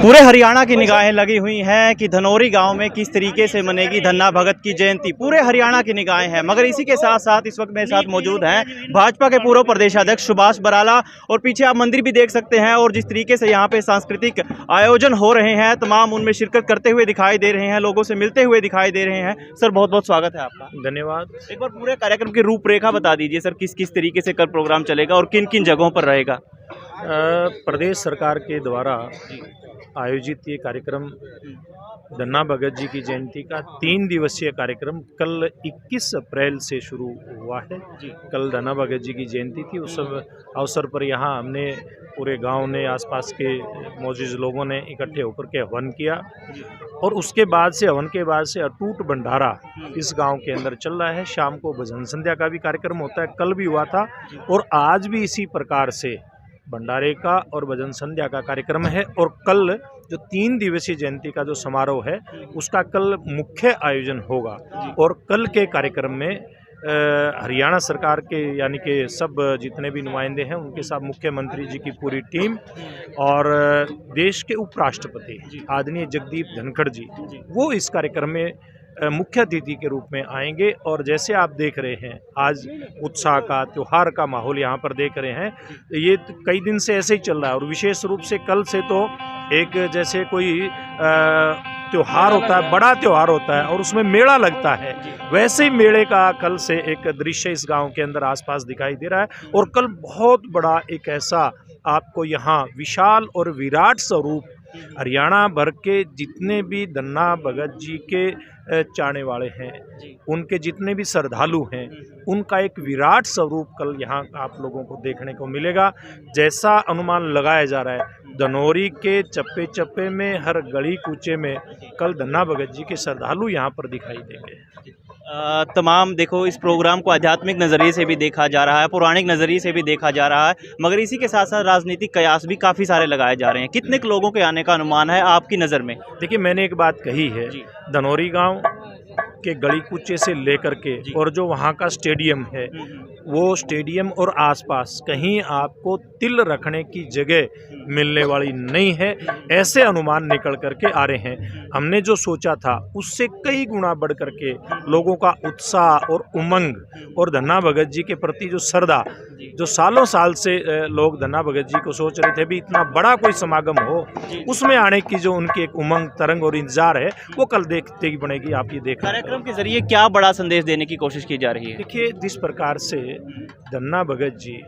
पूरे हरियाणा की निगाहें लगी हुई हैं कि धनौरी गांव में किस तरीके से मनेगी धन्ना भगत की जयंती। पूरे हरियाणा की निगाहें हैं, मगर इसी के साथ साथ इस वक्त मेरे साथ मौजूद हैं भाजपा के पूर्व प्रदेशाध्यक्ष सुभाष बराला। और पीछे आप मंदिर भी देख सकते हैं और जिस तरीके से यहाँ पे सांस्कृतिक आयोजन हो रहे हैं तमाम उनमें शिरकत करते हुए दिखाई दे रहे हैं, लोगों से मिलते हुए दिखाई दे रहे हैं। सर बहुत बहुत स्वागत है आपका। धन्यवाद। एक बार पूरे कार्यक्रम की रूपरेखा बता दीजिए सर, किस किस तरीके से कल प्रोग्राम चलेगा और किन किन जगहों पर रहेगा। प्रदेश सरकार के द्वारा आयोजित ये कार्यक्रम धन्ना भगत जी की जयंती का 3 दिवसीय कार्यक्रम कल 21 अप्रैल से शुरू हुआ है। कल धन्ना भगत जी की जयंती थी, उस अवसर पर यहाँ हमने पूरे गांव ने, आसपास के मौजूद लोगों ने इकट्ठे होकर के हवन किया और उसके बाद से हवन के बाद से अटूट भंडारा इस गांव के अंदर चल रहा है। शाम को भजन संध्या का भी कार्यक्रम होता है, कल भी हुआ था और आज भी इसी प्रकार से भंडारे का और भजन संध्या का कार्यक्रम है। और कल जो 3 दिवसीय जयंती का जो समारोह है उसका कल मुख्य आयोजन होगा। और कल के कार्यक्रम में हरियाणा सरकार के यानी कि सब जितने भी नुमाइंदे हैं उनके साथ मुख्यमंत्री जी की पूरी टीम और देश के उपराष्ट्रपति आदरणीय जगदीप धनखड़ जी वो इस कार्यक्रम में मुख्य अतिथि के रूप में आएंगे। और जैसे आप देख रहे हैं आज उत्साह का, त्योहार का माहौल यहाँ पर देख रहे हैं, ये कई दिन से ऐसे ही चल रहा है। और विशेष रूप से कल से तो एक जैसे कोई त्योहार होता है, बड़ा त्योहार होता है और उसमें मेला लगता है, वैसे ही मेले का कल से एक दृश्य इस गांव के अंदर आसपास दिखाई दे रहा है। और कल बहुत बड़ा एक ऐसा आपको यहाँ विशाल और विराट स्वरूप हरियाणा भर के जितने भी धन्ना भगत जी के चाहने वाले हैं, उनके जितने भी श्रद्धालु हैं, उनका एक विराट स्वरूप कल यहाँ आप लोगों को देखने को मिलेगा। जैसा अनुमान लगाया जा रहा है धनौरी के चप्पे चप्पे में, हर गली कूचे में कल धन्ना भगत जी के श्रद्धालु यहाँ पर दिखाई देंगे। तमाम देखो इस प्रोग्राम को आध्यात्मिक नज़रिए से भी देखा जा रहा है, पौराणिक नज़रिए से भी देखा जा रहा है, मगर इसी के साथ साथ राजनीतिक कयास भी काफ़ी सारे लगाए जा रहे हैं। कितने लोगों के आने का अनुमान है आपकी नज़र में? देखिए, मैंने एक बात कही है, धनौरी गांव के गली कूचे से लेकर के और जो वहाँ का स्टेडियम है, वो स्टेडियम और आसपास कहीं आपको तिल रखने की जगह मिलने वाली नहीं है। ऐसे अनुमान निकल करके आ रहे हैं। हमने जो सोचा था उससे कई गुना बढ़ करके लोगों का उत्साह और उमंग और धन्ना भगत जी के प्रति जो श्रद्धा, जो सालों साल से लोग धन्ना भगत जी को सोच रहे थे भी इतना बड़ा कोई समागम हो, उसमें आने की जो उनकी एक उमंग, तरंग और इंतजार है वो कल देखते ही बनेगी। आप ये देख कार्यक्रम के जरिए क्या बड़ा संदेश देने की कोशिश की जा रही है? देखिए, जिस प्रकार से धन्ना भगत जी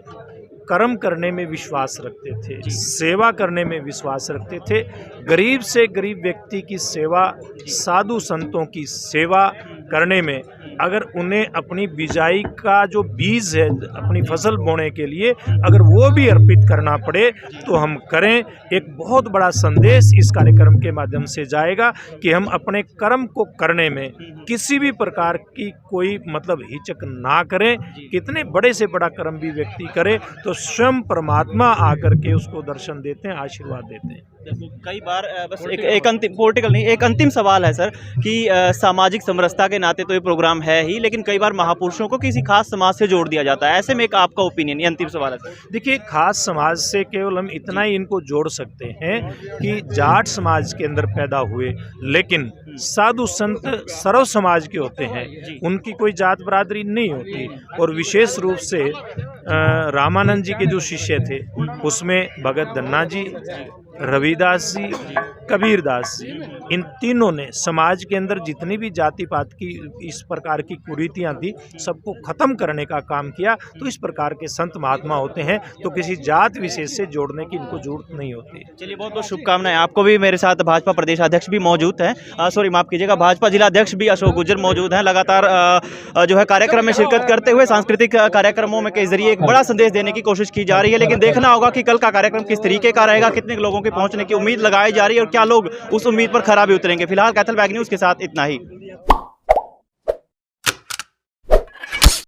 कर्म करने में विश्वास रखते थे, सेवा करने में विश्वास रखते थे, गरीब से गरीब व्यक्ति की सेवा, साधु संतों की सेवा करने में अगर उन्हें अपनी बिजाई का जो बीज है, अपनी फसल बोने के लिए अगर वो भी अर्पित करना पड़े तो हम करें। एक बहुत बड़ा संदेश इस कार्यक्रम के माध्यम से जाएगा कि हम अपने कर्म को करने में किसी भी प्रकार की कोई मतलब हिचक ना करें। कितने बड़े से बड़ा कर्म भी व्यक्ति करे तो स्वयं परमात्मा आकर के उसको दर्शन देते हैं, आशीर्वाद देते हैं। कई बार बस एक अंतिम पॉलिटिकल नहीं, एक अंतिम सवाल है सर कि सामाजिक समरसता के नाते तो ये प्रोग्राम है ही, लेकिन कई बार महापुरुषों को किसी खास समाज से जोड़ दिया जाता है। ऐसे में एक आपका ओपिनियन, ये अंतिम सवाल है सर। देखिए, खास समाज से केवल हम इतना ही इनको जोड़ सकते हैं कि जाट समाज के अंदर पैदा हुए, लेकिन साधु संत सर्व समाज के होते हैं, उनकी कोई जात बरादरी नहीं होती। और विशेष रूप से रामानंद जी के जो शिष्य थे उसमें भगत धन्ना जी, रविदास जी, कबीरदास जी, इन तीनों ने समाज के अंदर जितनी भी जाति पात की इस प्रकार की कुरीतियां थी सबको खत्म करने का काम किया। तो इस प्रकार के संत महात्मा होते हैं, तो किसी जात विशेष से जोड़ने की इनको जरूरत नहीं होती। चलिए, बहुत बहुत शुभकामनाएं आपको भी। मेरे साथ भाजपा प्रदेश अध्यक्ष भी मौजूद हैं, सॉरी माफ कीजिएगा, भाजपा जिला अध्यक्ष भी अशोक गुर्जर मौजूद हैं। लगातार जो है कार्यक्रम में शिरकत करते हुए सांस्कृतिक कार्यक्रमों में के जरिए एक बड़ा संदेश देने की कोशिश की जा रही है। लेकिन देखना होगा कि कल का कार्यक्रम किस तरीके का रहेगा, कितने लोगों के पहुंचने की उम्मीद लगाई जा रही है और क्या लोग उस उम्मीद पर खरा भी उतरेंगे। फिलहाल कैथल बैग न्यूज़ के साथ इतना ही।